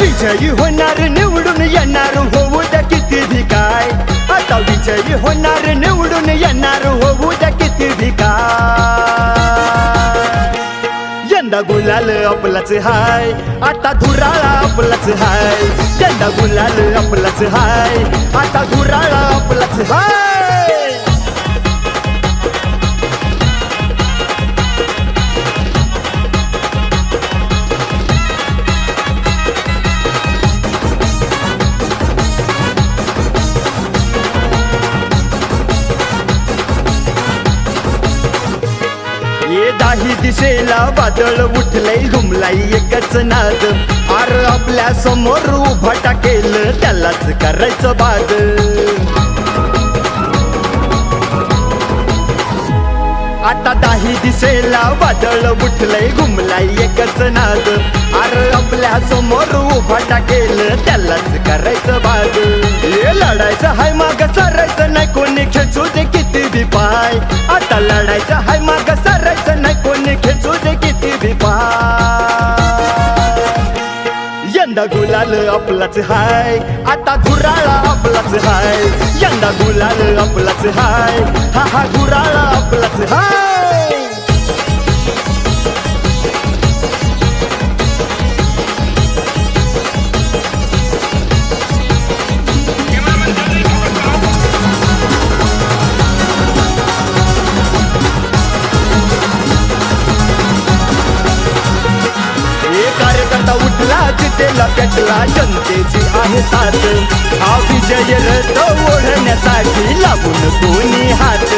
विजयी होणार निवडून येणार होऊ द्या किती भी काय आता विजयी होणार निवडून येणार होऊ द्या किती भी काय यंदा गुलाल आपलाच हाय आता धुराळा आपलाच हाय यंदा गुलाल आपलाच हाय आता धुराळा आपलाच हाय दाही दिशेला वादळ उठलंय घुमलाई एकच नाद आर आपल्या समोर उभा टाकेल त्यालाच करायचं बाद आता दाही दिशेला वादळ उठलंय घुमलाई एकच नाद आर आपल्या समोर उभा टाकेल त्यालाच करायचं बाद हे लढायचं हाय माग सरायचं नाही कोणी खेचू दे किती भी पाय आता लढायचं हाय माग सरायचं नाही कोणी खेचू दे किती भी पाय यंदा गुलाल आपलाच हाय आता धुराळा आपलाच हाय यंदा गुलाल आपलाच हाय हा हा धुराळा आपलाच हाय कार्यकर्ता उठला जितेला पेटला जनतेची आहे साथ हा विजय रथ ओढण्यासाठी लागून कोणी हात